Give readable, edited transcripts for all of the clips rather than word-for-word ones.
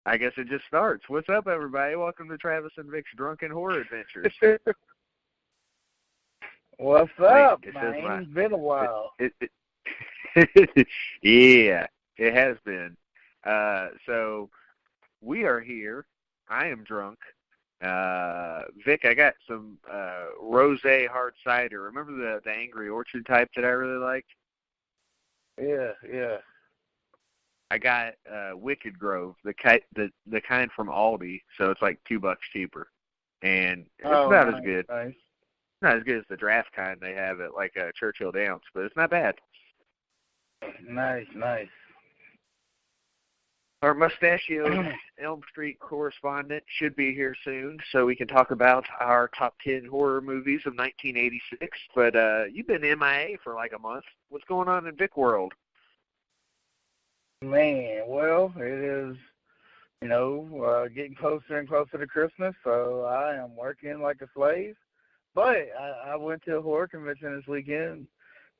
I guess it just starts. What's up, everybody? Welcome to Travis and Vic's Drunken Horror Adventures. What's up, man? It's been a while. Yeah, it has been. So we are here. I am drunk. Vic, I got some rosé hard cider. Remember the Angry Orchard type that I really liked? Yeah. I got Wicked Grove, the kind from Aldi, so it's like $2 cheaper, and it's about as good. Nice. Not as good as the draft kind they have at like Churchill Downs, but it's not bad. Nice. Our mustachioed Elm Street correspondent should be here soon, so we can talk about our top 10 horror movies of 1986. But you've been MIA for like a month. What's going on in Vic World? Man, well, it is, getting closer and closer to Christmas, so I am working like a slave. But I went to a horror convention this weekend.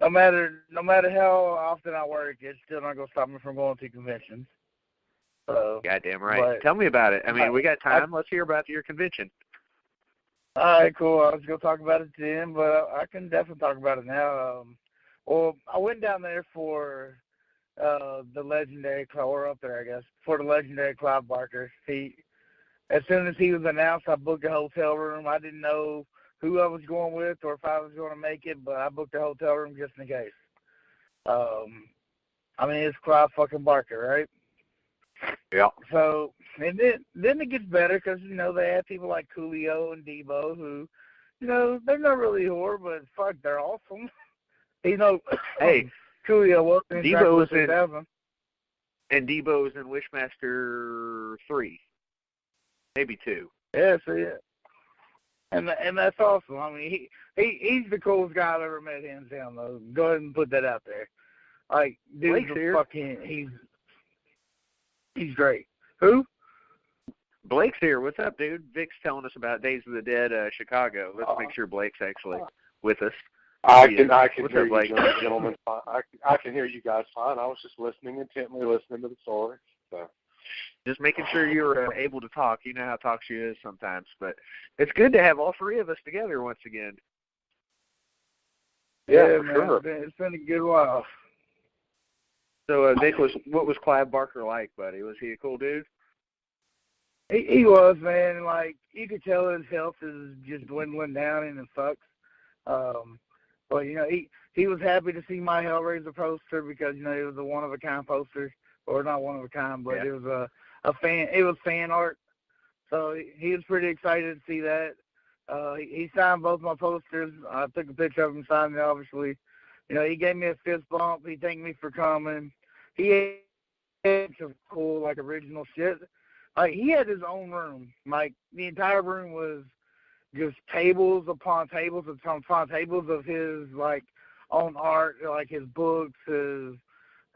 No matter how often I work, it's still not going to stop me from going to conventions. So, goddamn right. Tell me about it. I mean, we got time. Let's hear about your convention. All right, cool. I was going to talk about it then, but I can definitely talk about it now. Well, I went down there for the legendary, or up there, I guess, for the legendary Clive Barker. As soon as he was announced, I booked a hotel room. I didn't know who I was going with or if I was going to make it, but I booked a hotel room just in case. It's Clive fucking Barker, right? Yeah. So, and then it gets better because, they have people like Coolio and Debo who, they're not really horror, but fuck, they're awesome. Hey, Coolio was in Dracula 2000. And Debo was in Wishmaster 3. Maybe 2. Yeah, so yeah. And that's awesome. I mean, he's the coolest guy I've ever met, hands down, though. Go ahead and put that out there. Like, dude, he's great. Who? Blake's here. What's up, dude? Vic's telling us about Days of the Dead, Chicago. Let's make sure Blake's actually with us. I can hear you, gentlemen. I can hear you guys fine. I was just intently listening to the story. So. Just making sure you're able to talk. You know how talk-show is sometimes, but it's good to have all three of us together once again. Yeah, man, sure. It's been a good while. So, Vic, what was Clive Barker like, buddy? Was he a cool dude? He was, man. Like, you could tell his health is just dwindling down and it sucks. But, he was happy to see my Hellraiser poster because, it was a one-of-a-kind poster. Or not one-of-a-kind, but It was it was fan art. So he was pretty excited to see that. He signed both my posters. I took a picture of him signing it, obviously. He gave me a fist bump. He thanked me for coming. He had some cool, original shit. He had his own room. The entire room was just tables upon tables upon tables of his, own art, his books, his,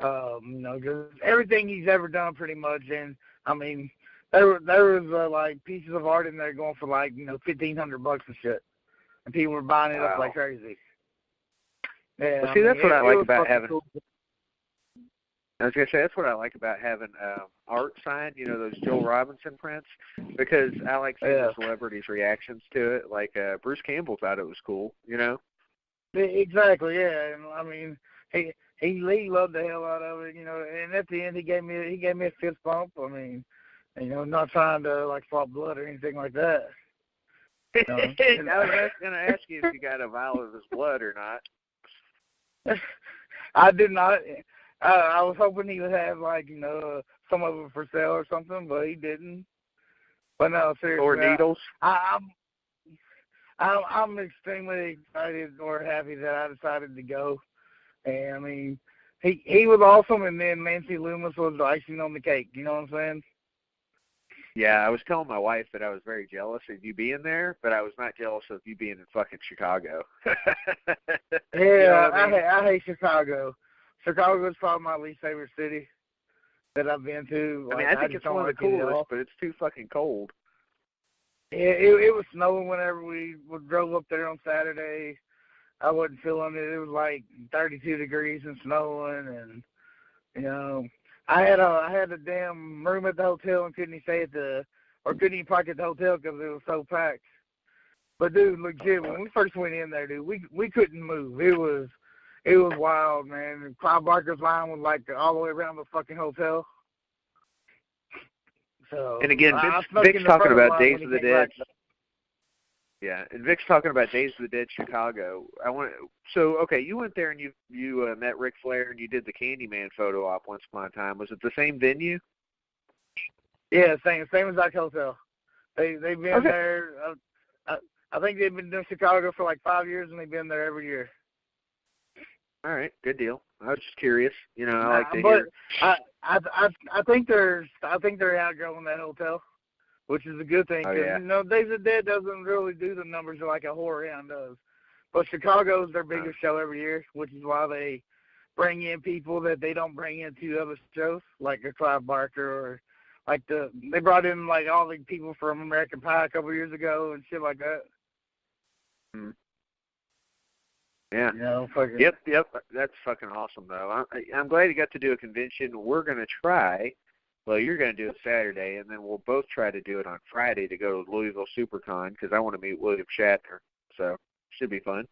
just everything he's ever done pretty much. And, there was, pieces of art in there going for, $1,500 and shit. And people were buying it up like crazy. Yeah, well, see, that's what I like about having. Cool. I was gonna say that's what I like about having art signed. Those Joel Robinson prints, because I like seeing the celebrities' reactions to it. Like Bruce Campbell thought it was cool. Exactly. Yeah, and he loved the hell out of it. And at the end he gave me a fist bump. Not trying to swap blood or anything like that. I was gonna ask you if you got a vial of his blood or not. I did not. I was hoping he would have some of it for sale or something, but he didn't. But no, seriously. Or needles. I'm extremely excited or happy that I decided to go. And he was awesome, and then Nancy Loomis was the icing on the cake. You know what I'm saying? Yeah, I was telling my wife that I was very jealous of you being there, but I was not jealous of you being in fucking Chicago. Yeah, I hate Chicago. Chicago is probably my least favorite city that I've been to. I think it's one of the coolest, but it's too fucking cold. Yeah, it was snowing whenever we drove up there on Saturday. I wasn't feeling it. It was 32 degrees and snowing, and I had a damn room at the hotel and couldn't even park at the hotel because it was so packed. But dude, legit, when we first went in there, dude, we couldn't move. It was wild, man. And Clive Barker's line was like all the way around the fucking hotel. So, and again, Vic's talking about Days of the Dead. Yeah, and Vic's talking about Days of the Dead Chicago. Okay, you went there and you met Ric Flair and you did the Candyman photo op once upon a time. Was it the same venue? Yeah, same exact hotel. They've been there. I think they've been doing Chicago for like 5 years, and they've been there every year. All right, good deal. I was just curious. You know, I like to hear. I think they're outgrowing that hotel, which is a good thing. Oh, yeah. You know, Days of the Dead doesn't really do the numbers like a Horror Hound does, but Chicago's their biggest show every year, which is why they bring in people that they don't bring into other shows, like a Clive Barker or like they brought in like all the people from American Pie a couple years ago and shit like that. Mm-hmm. Yeah. You know, fucking. Yep. That's fucking awesome, though. I'm glad you got to do a convention. We're going to try. Well, you're going to do it Saturday, and then we'll both try to do it on Friday to go to Louisville SuperCon because I want to meet William Shatner. So, should be fun.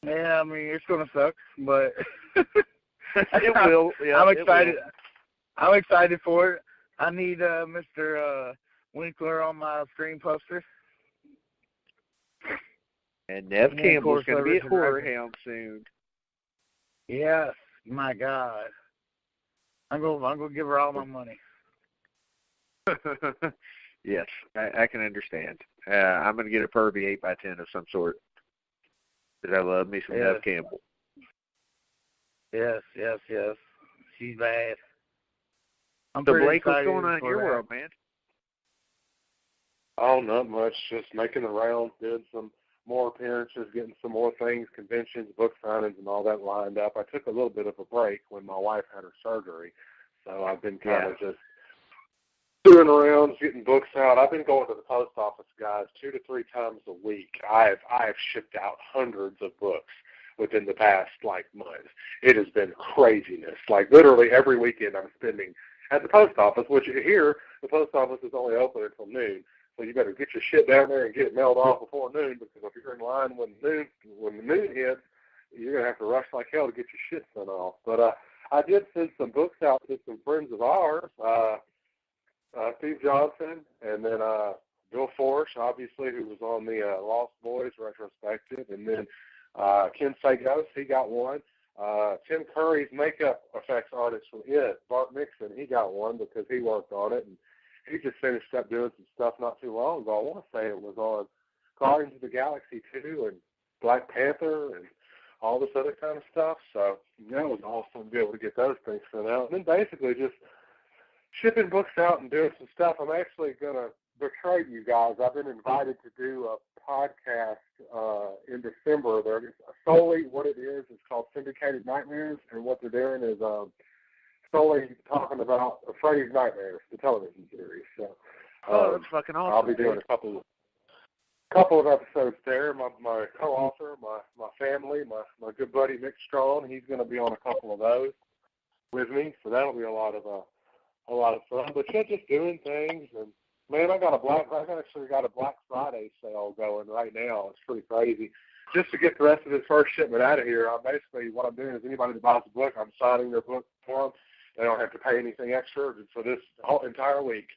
Yeah, I mean, it's going to suck, but it will. Yeah, I'm excited. I'm excited for it. I need Mr. Winkler on my screen poster. And Nev Campbell's going to be at Horror Hound soon. Yes, my God. I'm gonna give her all my money. Yes, I can understand. I'm going to get a Pervy 8x10 of some sort. Because I love me some Nev Campbell. Yes. She's bad. So Blake, what's going on in your world, man? Oh, not much. Just making the rounds, doing some more appearances, getting some more things, conventions, book signings, and all that lined up. I took a little bit of a break when my wife had her surgery, so I've been kind of just doing rounds, getting books out. I've been going to the post office, guys, 2 to 3 times a week. I have shipped out hundreds of books within the past month. It has been craziness. Like literally every weekend I'm spending at the post office, which here the post office is only open until noon. So you better get your shit down there and get it mailed off before noon, because if you're in line when the noon hits, you're going to have to rush like hell to get your shit sent off. But I did send some books out to some friends of ours, Steve Johnson, and then Bill Forsh, obviously, who was on the Lost Boys retrospective, and then Ken Sagos, he got one. Tim Curry's makeup effects artist from It, Bart Nixon, he got one because he worked on it, and he just finished up doing some stuff not too long ago. I want to say it was on Guardians of the Galaxy 2 and Black Panther and all this other kind of stuff. So that was awesome to be able to get those things sent out. And then basically just shipping books out and doing some stuff. I'm actually going to betray you guys. I've been invited to do a podcast in December. They're solely what it is. It's called Syndicated Nightmares, and what they're doing is solely talking about Freddy's Nightmares, the television series. So, that's fucking awesome. I'll be doing a couple of episodes there. My co-author, my family, my good buddy Mick Strong, he's going to be on a couple of those with me. So that'll be a lot of fun. But yeah, just doing things, and man, I've actually got a Black Friday sale going right now. It's pretty crazy. Just to get the rest of this first shipment out of here, basically what I'm doing is anybody that buys a book, I'm signing their book for them. They don't have to pay anything extra for this whole entire week.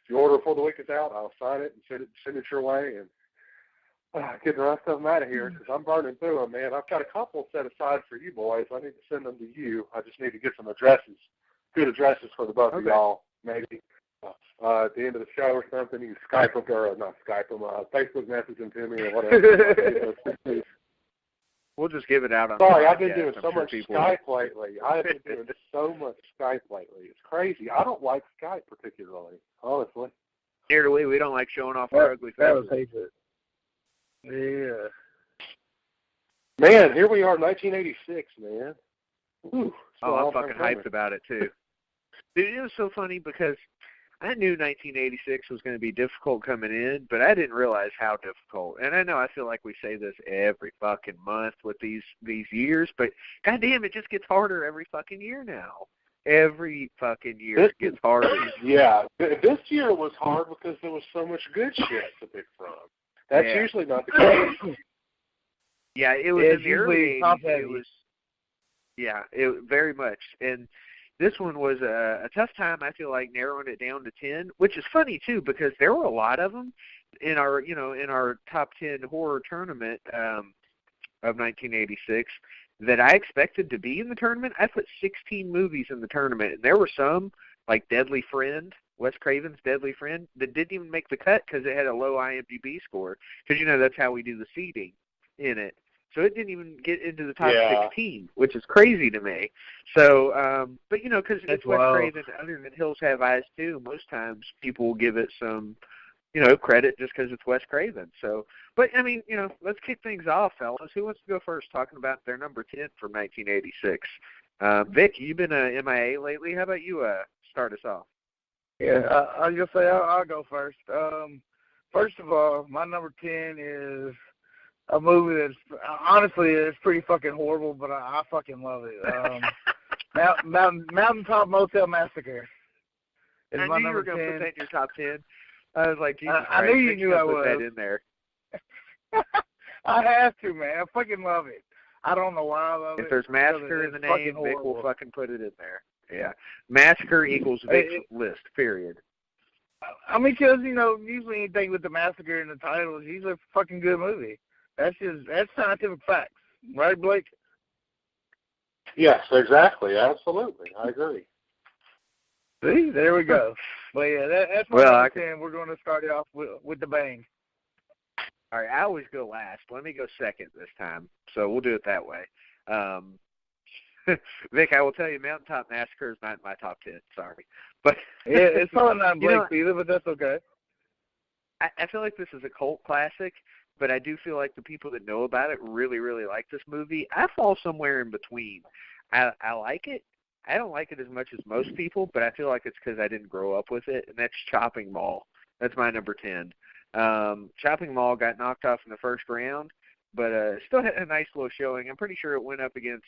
If you order before the week is out, I'll sign it and send it your way, and get the rest of them out of here, because I'm burning through them, man. I've got a couple set aside for you boys. I need to send them to you. I just need to get some addresses, good addresses for the both of y'all, maybe. At the end of the show or something, you can Skype them, or not Skype them, Facebook message them to me or whatever. We'll just give it out on Sorry, the podcast. I've been doing so much Skype lately. I've been doing so much Skype lately. It's crazy. I don't like Skype particularly, honestly. Near to we don't like showing off our ugly faces. Yeah. Man, here we are, 1986, man. Whew, I'm fucking hyped about it, too. Dude, it was so funny because I knew 1986 was going to be difficult coming in, but I didn't realize how difficult. And I know I feel like we say this every fucking month with these years, but goddamn, it just gets harder every fucking year now. Every fucking year it gets harder. Yeah, this year was hard because there was so much good shit to pick from. That's usually not the case. Yeah, it was in the early 80s. It was, it very much. And this one was a tough time, I feel like, narrowing it down to 10, which is funny, too, because there were a lot of them in our top 10 horror tournament of 1986 that I expected to be in the tournament. I put 16 movies in the tournament, and there were some, like Deadly Friend, Wes Craven's Deadly Friend, that didn't even make the cut because it had a low IMDb score, because, that's how we do the seeding in it. So it didn't even get into the top 16, which is crazy to me. So, but, because it's Wes Craven, other than Hills Have Eyes too, most times people will give it some, credit just because it's Wes Craven. So, but, I mean, let's kick things off, fellas. Who wants to go first talking about their number 10 from 1986? Vic, you've been MIA lately. How about you start us off? Yeah, I'll just say I'll go first. First of all, my number 10 is a movie that's, honestly, it's pretty fucking horrible, but I fucking love it. Mountaintop Motel Massacre. I knew you were going to put that in your top 10. I was like, Jesus Christ, I knew you knew I put was. that in there. I have to, man. I fucking love it. I don't know why I love it. If there's Massacre in the name, Vic will fucking put it in there. Yeah. Massacre equals Vic's list, period. I mean, because, usually anything with the Massacre in the title is usually a fucking good movie. That's scientific facts. Right, Blake? Yes, exactly. Absolutely. I agree. See, there we go. But yeah, that's my number 10. We're going to start it off with the bang. All right, I always go last. Let me go second this time, so we'll do it that way. Vic, I will tell you, Mountaintop Massacre is not in my top 10. Sorry, but yeah, it's probably not Blake's either, but that's okay. I feel like this is a cult classic, but I do feel like the people that know about it really, really like this movie. I fall somewhere in between. I like it. I don't like it as much as most people, but I feel like it's because I didn't grow up with it, and that's Chopping Mall. That's my number 10. Chopping Mall got knocked off in the first round, but still had a nice little showing. I'm pretty sure it went up against,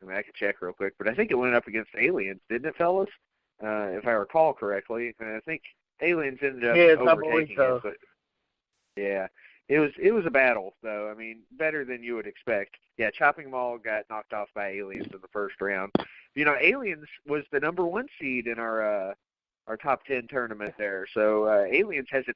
I could check real quick, but I think it went up against Aliens, didn't it, fellas? If I recall correctly. And I think Aliens ended up overtaking it. But yeah, it was a battle, though. I mean, better than you would expect. Yeah, Chopping Mall got knocked off by Aliens in the first round. Aliens was the number 1 seed in our top 10 tournament there. So Aliens has an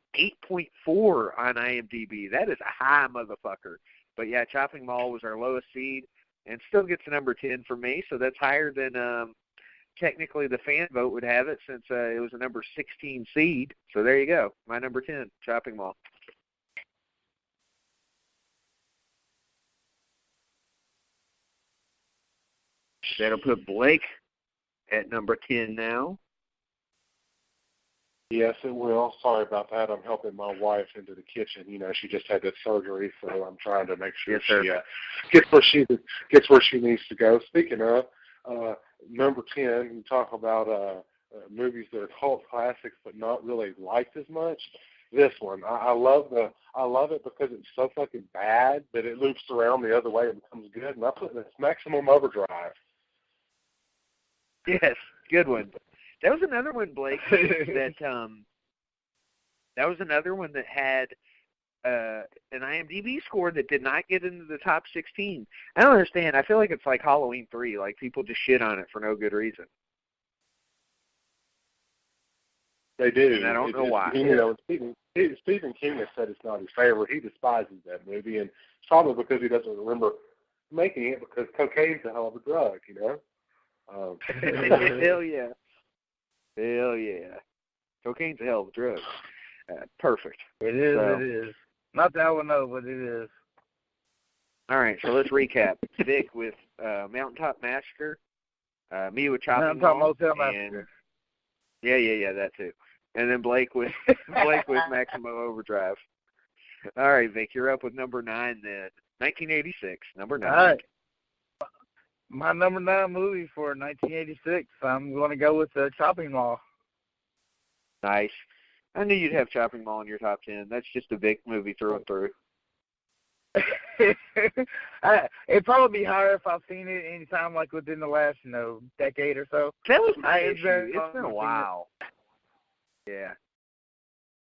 8.4 on IMDb. That is a high motherfucker. But yeah, Chopping Mall was our lowest seed and still gets a number 10 for me. So that's higher than technically the fan vote would have it, since it was a number 16 seed. So there you go. My number 10, Chopping Mall. That'll put Blake at number 10 now. Yes, it will. Sorry about that. I'm helping my wife into the kitchen. She just had that surgery, so I'm trying to make sure she gets where she needs to go. Speaking of number 10, you talk about movies that are cult classics but not really liked as much. This one, I love it because it's so fucking bad that it loops around the other way and becomes good. And I put this Maximum Overdrive. Yes, good one. That was another one, Blake, that was another one that had an IMDb score that did not get into the top 16. I don't understand. I feel like it's like Halloween 3. Like, people just shit on it for no good reason. They do. And I don't know why. Stephen King has said it's not his favorite. He despises that movie, and it's probably because he doesn't remember making it, because cocaine's a hell of a drug, Hell yeah. Hell yeah. Cocaine's a hell of a drug. Perfect. It is. Not that I would know, but it is. All right, so let's recap. Vic with Mountaintop Massacre, me with Chopping Mall. Motel Massacre. Yeah, that too. And then Blake with Maximum Overdrive. All right, Vic, you're up with number 9 then. 1986, number 9. All right. My number 9 movie for 1986, I'm going to go with Chopping Mall. Nice. I knew you'd have Chopping Mall in your top 10. That's just a Vic movie through and through. It'd probably be higher if I've seen it anytime like within the last, decade or so. That was my It's issue. It's been a while. Yeah.